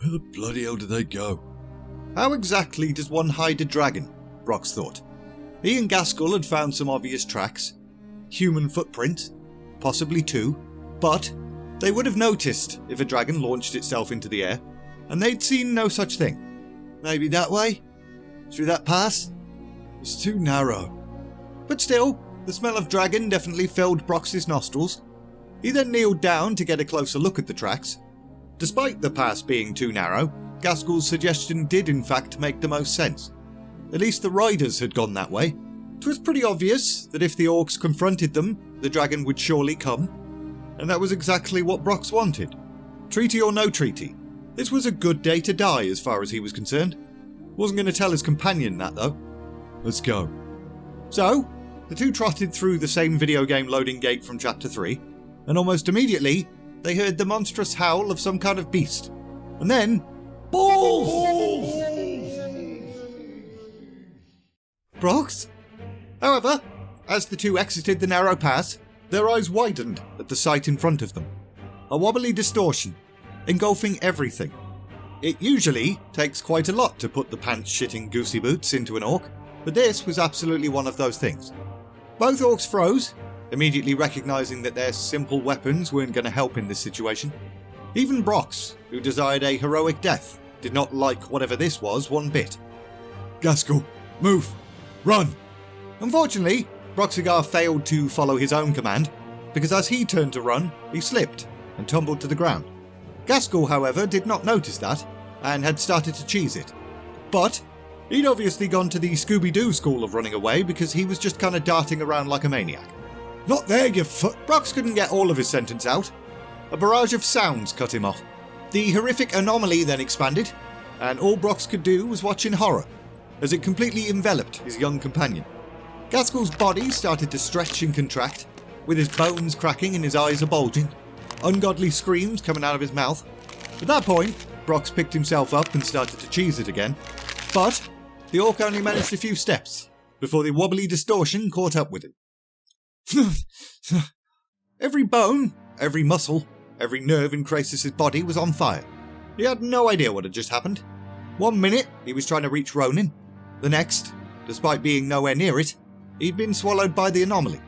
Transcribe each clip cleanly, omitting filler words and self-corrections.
Where the bloody hell did they go? How exactly does one hide a dragon? Brox thought. He and Gaskell had found some obvious tracks. Human footprints, possibly two, but they would have noticed if a dragon launched itself into the air, and they'd seen no such thing. Maybe that way? Through that pass? It's too narrow. But still, the smell of dragon definitely filled Brox's nostrils. He then kneeled down to get a closer look at the tracks. Despite the pass being too narrow, Gaskell's suggestion did in fact make the most sense. At least the riders had gone that way. It was pretty obvious that if the orcs confronted them, the dragon would surely come. And that was exactly what Brox wanted. Treaty or no treaty, this was a good day to die as far as he was concerned. Wasn't going to tell his companion that though. Let's go. So, the two trotted through the same video game loading gate from Chapter 3, and almost immediately, they heard the monstrous howl of some kind of beast. And then, balls! Brox? However, as the two exited the narrow pass, their eyes widened at the sight in front of them. A wobbly distortion, engulfing everything. It usually takes quite a lot to put the pants-shitting goosey boots into an orc, but this was absolutely one of those things. Both orcs froze, immediately recognising that their simple weapons weren't going to help in this situation. Even Brox, who desired a heroic death, did not like whatever this was one bit. Gaskell, move! Run! Unfortunately, Broxigar failed to follow his own command, because as he turned to run, he slipped and tumbled to the ground. Gaskell, however, did not notice that, and had started to cheese it. But he'd obviously gone to the Scooby-Doo school of running away because he was just kind of darting around like a maniac. Not there, you foot! Brox couldn't get all of his sentence out. A barrage of sounds cut him off. The horrific anomaly then expanded, and all Brox could do was watch in horror, as it completely enveloped his young companion. Gaskell's body started to stretch and contract, with his bones cracking and his eyes bulging, ungodly screams coming out of his mouth. At that point, Brox picked himself up and started to cheese it again, but the orc only managed a few steps before the wobbly distortion caught up with him. Every bone, every muscle, every nerve in Krasis' body was on fire. He had no idea what had just happened. 1 minute, he was trying to reach Ronan. The next, despite being nowhere near it, he'd been swallowed by the anomaly.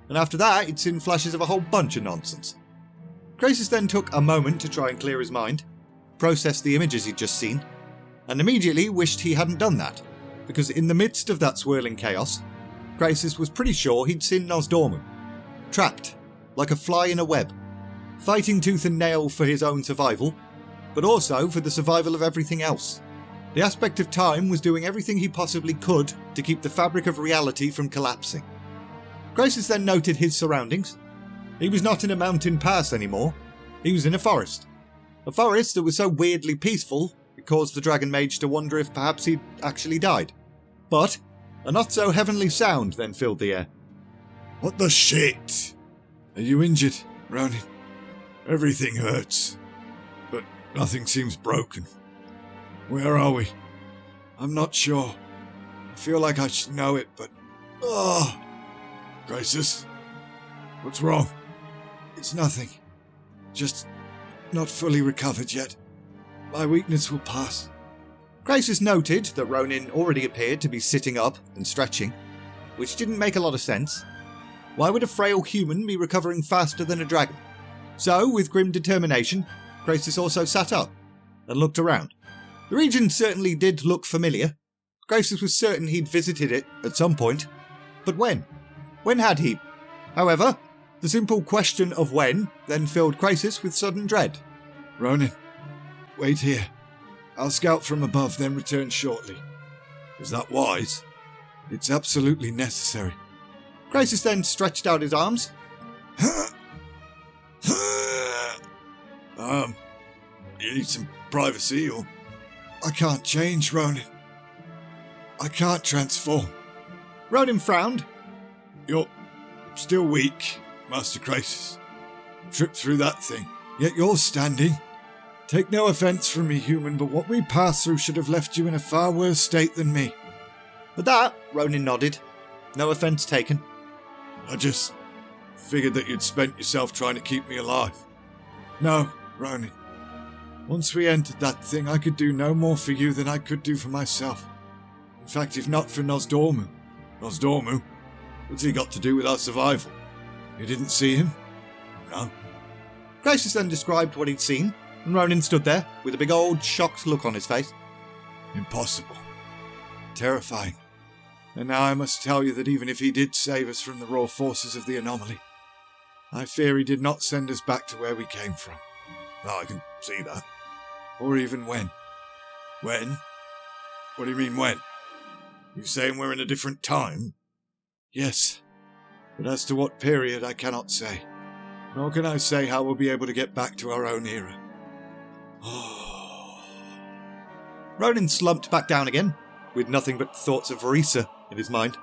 And after that, he'd seen flashes of a whole bunch of nonsense. Krasis then took a moment to try and clear his mind, process the images he'd just seen, and immediately wished he hadn't done that, because in the midst of that swirling chaos, Krasis was pretty sure he'd seen Nosdormu, trapped, like a fly in a web, fighting tooth and nail for his own survival, but also for the survival of everything else. The aspect of time was doing everything he possibly could to keep the fabric of reality from collapsing. Krasis then noted his surroundings. He was not in a mountain pass anymore. He was in a forest. A forest that was so weirdly peaceful it caused the Dragon Mage to wonder if perhaps he'd actually died. But a not-so-heavenly sound then filled the air. What the shit? Are you injured, Ronan? Everything hurts, but nothing seems broken. Where are we? I'm not sure. I feel like I should know it, but... Krasis? What's wrong? It's nothing. Just not fully recovered yet. My weakness will pass. Krasis noted that Ronan already appeared to be sitting up and stretching, which didn't make a lot of sense. Why would a frail human be recovering faster than a dragon? So, with grim determination, Krasis also sat up and looked around. The region certainly did look familiar. Krasis was certain he'd visited it at some point. But when? When had he? However, the simple question of when then filled Krasis with sudden dread. Ronan, wait here. I'll scout from above, then return shortly. Is that wise? It's absolutely necessary. Krasis then stretched out his arms. You need some privacy, or... I can't change, Ronan. I can't transform. Ronan frowned. You're still weak, Master Krasis. Tripped through that thing, yet you're standing. Take no offence from me, human, but what we passed through should have left you in a far worse state than me. At that, Ronan nodded. No offence taken. I just figured that you'd spent yourself trying to keep me alive. No, Ronan. Once we entered that thing, I could do no more for you than I could do for myself. In fact, if not for Nosdormu. Nosdormu? What's he got to do with our survival? You didn't see him? No. Crisis then described what he'd seen, and Ronan stood there with a big old shocked look on his face. Impossible. Terrifying. And now I must tell you that even if he did save us from the raw forces of the anomaly, I fear he did not send us back to where we came from. Oh, I can see that. Or even when. When? What do you mean when? You saying we're in a different time? Yes. But as to what period, I cannot say. Nor can I say how we'll be able to get back to our own era. Ronan slumped back down again, with nothing but thoughts of Verisa in his mind.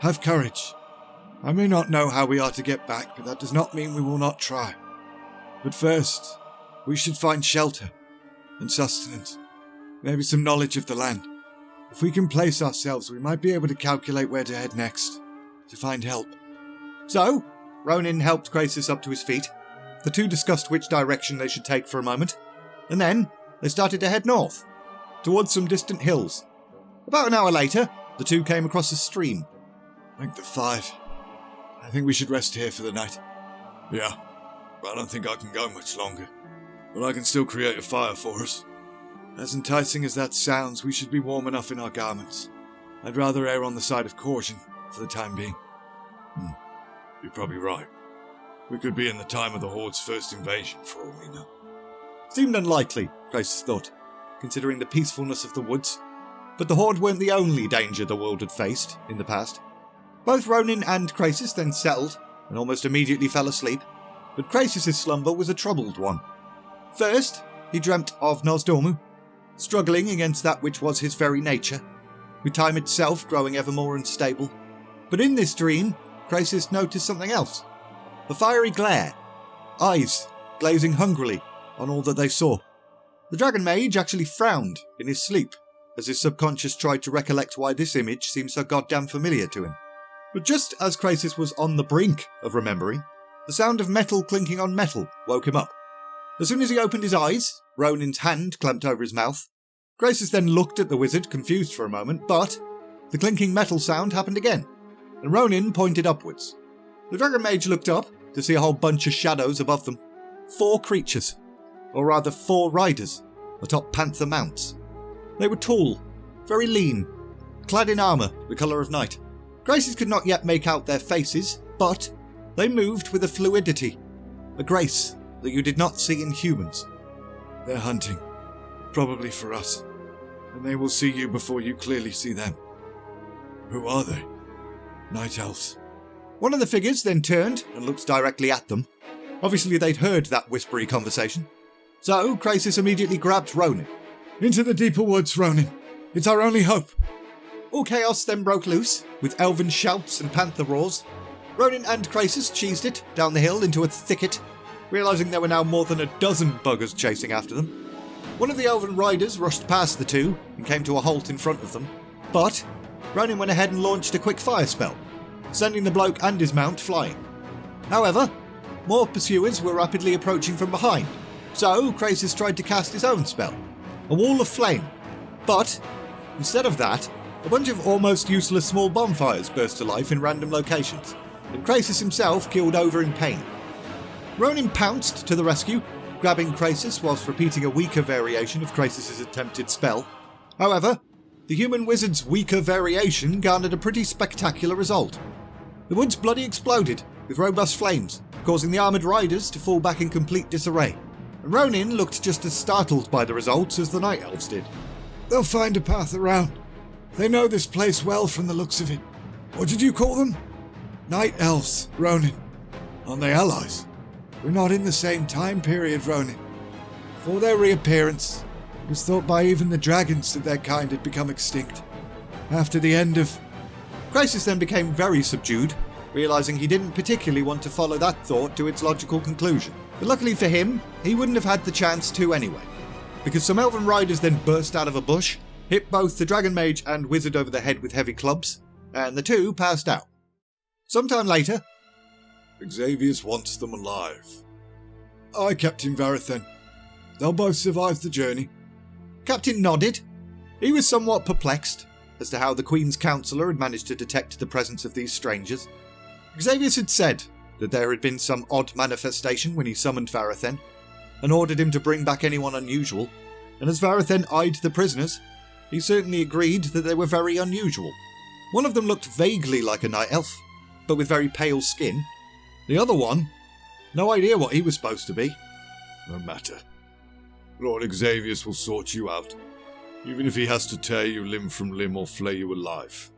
Have courage. I may not know how we are to get back, but that does not mean we will not try. But first, we should find shelter and sustenance, maybe some knowledge of the land. If we can place ourselves, we might be able to calculate where to head next, to find help. So, Ronan helped Crisis up to his feet. The two discussed which direction they should take for a moment, and then they started to head north, towards some distant hills. About an hour later, the two came across a stream. Rank the 5. I think we should rest here for the night. Yeah, but I don't think I can go much longer. But I can still create a fire for us. As enticing as that sounds, we should be warm enough in our garments. I'd rather err on the side of caution for the time being. You're probably right. We could be in the time of the Horde's first invasion, for all we know. Seemed unlikely, Crisis thought, considering the peacefulness of the woods. But the Horde weren't the only danger the world had faced in the past. Both Ronan and Crisis then settled, and almost immediately fell asleep. But Crisis' slumber was a troubled one. First, he dreamt of Nosdormu, struggling against that which was his very nature, with time itself growing ever more unstable. But in this dream, Crisis noticed something else. A fiery glare, eyes glazing hungrily on all that they saw. The Dragon Mage actually frowned in his sleep, as his subconscious tried to recollect why this image seemed so goddamn familiar to him. But just as Crisis was on the brink of remembering, the sound of metal clinking on metal woke him up. As soon as he opened his eyes, Ronan's hand clamped over his mouth. Crisis then looked at the wizard, confused for a moment, but the clinking metal sound happened again, and Ronan pointed upwards. The Dragon Mage looked up to see a whole bunch of shadows above them. 4 creatures, or rather 4 riders, atop panther mounts. They were tall, very lean, clad in armour the colour of night. Crisis could not yet make out their faces, but they moved with a fluidity, a grace that you did not see in humans. They're hunting, probably for us, and they will see you before you clearly see them. Who are they? Night elves. One of the figures then turned and looked directly at them. Obviously they'd heard that whispery conversation. So Crisis immediately grabbed Ronan. Into the deeper woods, Ronan. It's our only hope. All chaos then broke loose, with elven shouts and panther roars. Ronan and Crisis cheesed it down the hill into a thicket, realising there were now more than a dozen buggers chasing after them. One of the elven riders rushed past the two and came to a halt in front of them, but Ronan went ahead and launched a quick fire spell, sending the bloke and his mount flying. However, more pursuers were rapidly approaching from behind, so Crisis tried to cast his own spell, a wall of flame. But instead of that, a bunch of almost useless small bonfires burst to life in random locations, and Crisis himself keeled over in pain. Ronan pounced to the rescue, grabbing Crisis whilst repeating a weaker variation of Crisis' attempted spell. However, the human wizard's weaker variation garnered a pretty spectacular result. The woods bloody exploded with robust flames, causing the armoured riders to fall back in complete disarray. And Ronan looked just as startled by the results as the Night Elves did. They'll find a path around. They know this place well from the looks of it. What did you call them? Night Elves, Ronan. Aren't they allies? We're not in the same time period, Ronan. Before their reappearance, it was thought by even the dragons that their kind had become extinct. After the end of... Crisis then became very subdued, realising he didn't particularly want to follow that thought to its logical conclusion. But luckily for him, he wouldn't have had the chance to anyway, because some elven riders then burst out of a bush, hit both the Dragon Mage and Wizard over the head with heavy clubs, and the two passed out. Sometime later... Xavius wants them alive. I kept in Varathan. They'll both survive the journey. Captain nodded. He was somewhat perplexed as to how the Queen's counsellor had managed to detect the presence of these strangers. Xavius had said that there had been some odd manifestation when he summoned Varathen, and ordered him to bring back anyone unusual, and as Varathen eyed the prisoners, he certainly agreed that they were very unusual. One of them looked vaguely like a night elf, but with very pale skin. The other one, no idea what he was supposed to be. No matter. Lord Xavius will sort you out, even if he has to tear you limb from limb or flay you alive.